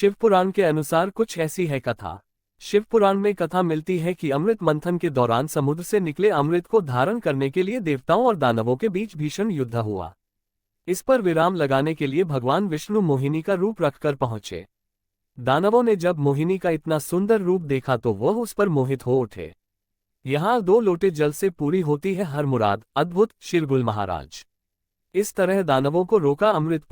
शिव पुराण के अनुसार कुछ ऐसी है कथा। शिव पुराण में कथा मिलती है कि अमृत मंथन के दौरान समुद्र से निकले अमृत को धारण करने के लिए देवताओं और दानवों के बीच भीषण युद्ध हुआ। इस पर विराम लगाने के लिए भगवान विष्णु मोहिनी का रूप रखकर पहुंचे। दानवों ने जब मोहिनी का इतना सुंदर रूप देखा तो वह उस पर मोहित हो उठे। यहाँ 2 लोटे जल से पूरी होती है हर मुराद, अद्भुत शिरगुल महाराज। इस तरह दानवों को रोका अमृत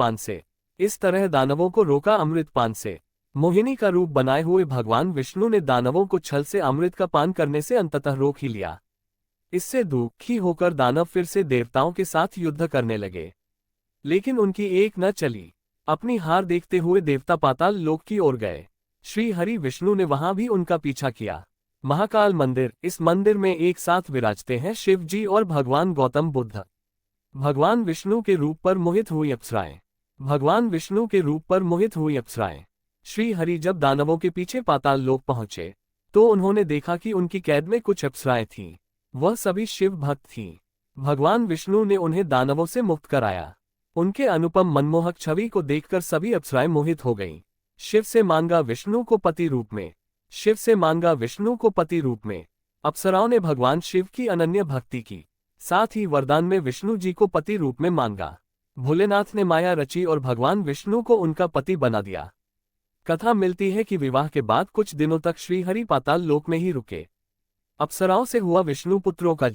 पान से। मोहिनी का रूप बनाए हुए भगवान विष्णु ने दानवों को छल से अमृत का पान करने से अंततः रोक ही लिया। इससे दुखी होकर दानव फिर से देवताओं के साथ युद्ध करने लगे, लेकिन उनकी एक न चली। अपनी हार देखते हुए देवता पाताल लोक की ओर गए। श्री हरि विष्णु ने वहां भी उनका पीछा किया। महाकाल मंदिर, इस मंदिर में एक साथ विराजते हैं शिव जी और भगवान गौतम बुद्ध। भगवान विष्णु के रूप पर मोहित हुई अप्सराएं। श्री हरि जब दानवों के पीछे पाताल लोक पहुंचे तो उन्होंने देखा कि उनकी कैद में कुछ अप्सराएं थीं। वह सभी शिव भक्त थीं। भगवान विष्णु ने उन्हें दानवों से मुक्त कराया। उनके अनुपम मनमोहक छवि को देखकर सभी अप्सराएं मोहित हो गईं। शिव से मांगा विष्णु को पति रूप में। अप्सराओं ने भगवान शिव की अनन्य भक्ति की, साथ ही वरदान में विष्णु जी को पति रूप में मांगा। भोलेनाथ ने माया रची और भगवान विष्णु को उनका पति बना दिया। कथा मिलती है कि विवाह के बाद कुछ दिनों तक श्रीहरि पाताल लोक में ही रुके। अप्सराओं से हुआ विष्णु पुत्रों का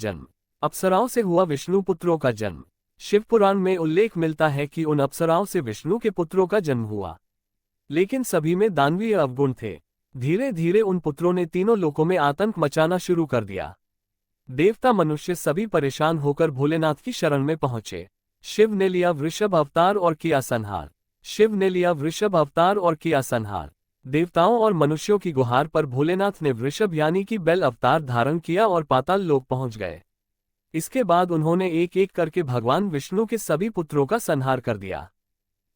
जन्म। शिव पुराण में उल्लेख मिलता है कि उन अप्सराओं से विष्णु के पुत्रों का जन्म हुआ, लेकिन सभी में दानवीय अवगुण थे। धीरे धीरे उन पुत्रों ने तीनों लोकों में आतंक मचाना शुरू कर दिया। देवता मनुष्य सभी परेशान होकर भोलेनाथ की शरण में पहुंचे। शिव ने लिया वृषभ अवतार और किया संहार। देवताओं और मनुष्यों की गुहार पर भोलेनाथ ने वृषभ यानी कि बैल अवतार धारण किया और पाताल लोक पहुंच गए। इसके बाद उन्होंने एक एक करके भगवान विष्णु के सभी पुत्रों का संहार कर दिया।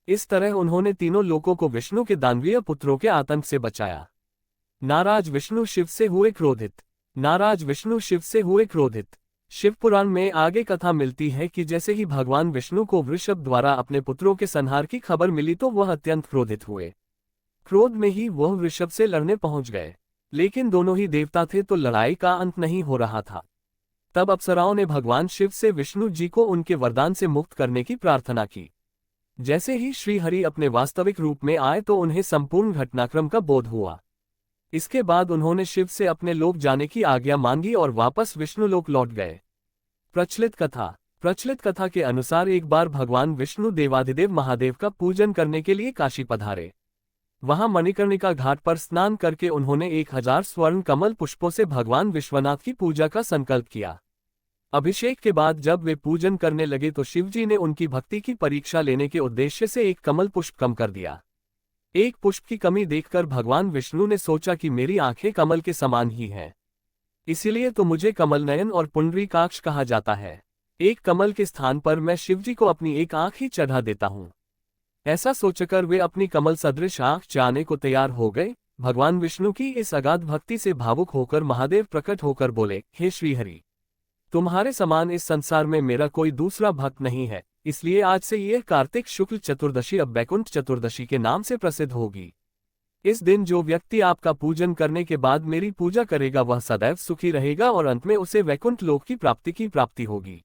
इस तरह उन्होंने तीनों लोकों को विष्णु के दानवीय पुत्रों के आतंक से बचाया। नाराज विष्णु शिव से हुए क्रोधित। शिव पुराण में आगे कथा मिलती है कि जैसे ही भगवान विष्णु को वृषभ द्वारा अपने पुत्रों के संहार की खबर मिली तो वह अत्यंत क्रोधित हुए। क्रोध में ही वह वृषभ से लड़ने पहुंच गए, लेकिन दोनों ही देवता थे तो लड़ाई का अंत नहीं हो रहा था। तब अप्सराओं ने भगवान शिव से विष्णु जी को उनके वरदान से मुक्त करने की प्रार्थना की। जैसे ही श्री हरि अपने वास्तविक रूप में आए तो उन्हें संपूर्ण घटनाक्रम का बोध हुआ। इसके बाद उन्होंने शिव से अपने लोक जाने की आज्ञा मांगी और वापस विष्णु लोक लौट गए। प्रचलित कथा के अनुसार एक बार भगवान विष्णु देवाधिदेव महादेव का पूजन करने के लिए काशी पधारे। वहां मणिकर्णिका घाट पर स्नान करके उन्होंने 1000 स्वर्ण कमल पुष्पों से भगवान विश्वनाथ की पूजा का संकल्प किया। अभिषेक के बाद जब वे पूजन करने लगे तो शिवजी ने उनकी भक्ति की परीक्षा लेने के उद्देश्य से एक कमल पुष्प कम कर दिया। एक पुष्प की कमी देखकर भगवान विष्णु ने सोचा कि मेरी आंखें कमल के समान ही हैं, इसीलिए तो मुझे कमल नयन और पुंडरीकाक्ष कहा जाता है। एक कमल के स्थान पर मैं शिवजी को अपनी एक आंख ही चढ़ा देता हूं। ऐसा सोचकर वे अपनी कमल सदृश आंख जाने को तैयार हो गए। भगवान विष्णु की इस अगाध भक्ति से भावुक होकर महादेव प्रकट होकर बोले, हे श्रीहरि, तुम्हारे समान इस संसार में मेरा कोई दूसरा भक्त नहीं है, इसलिए आज से यह कार्तिक शुक्ल चतुर्दशी अब वैकुंठ चतुर्दशी के नाम से प्रसिद्ध होगी। इस दिन जो व्यक्ति आपका पूजन करने के बाद मेरी पूजा करेगा वह सदैव सुखी रहेगा और अंत में उसे वैकुंठ लोक की प्राप्ति होगी।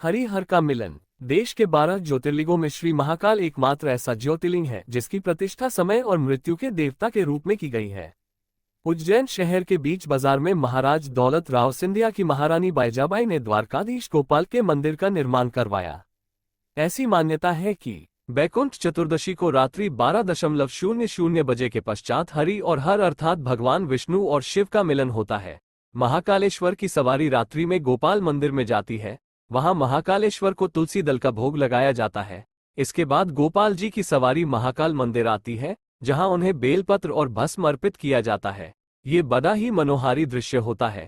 हरिहर का मिलन। देश के 12 ज्योतिर्लिंगों में श्री महाकाल एकमात्र ऐसा ज्योतिर्लिंग है जिसकी प्रतिष्ठा समय और मृत्यु के देवता के रूप में की गई है। उज्जैन शहर के बीच बाजार में महाराज दौलत राव सिंधिया की महारानी बाईजाबाई ने द्वारकाधीश गोपाल के मंदिर का निर्माण करवाया। ऐसी मान्यता है कि वैकुंठ चतुर्दशी को रात्रि 12:00 बजे के पश्चात हरि और हर अर्थात भगवान विष्णु और शिव का मिलन होता है। महाकालेश्वर की सवारी रात्रि में गोपाल मंदिर में जाती है। वहां महाकालेश्वर को तुलसी दल का भोग लगाया जाता है। इसके बाद गोपाल जी की सवारी महाकाल मंदिर आती है, जहां उन्हें बेलपत्र और भस्म अर्पित किया जाता है। ये बड़ा ही मनोहारी दृश्य होता है।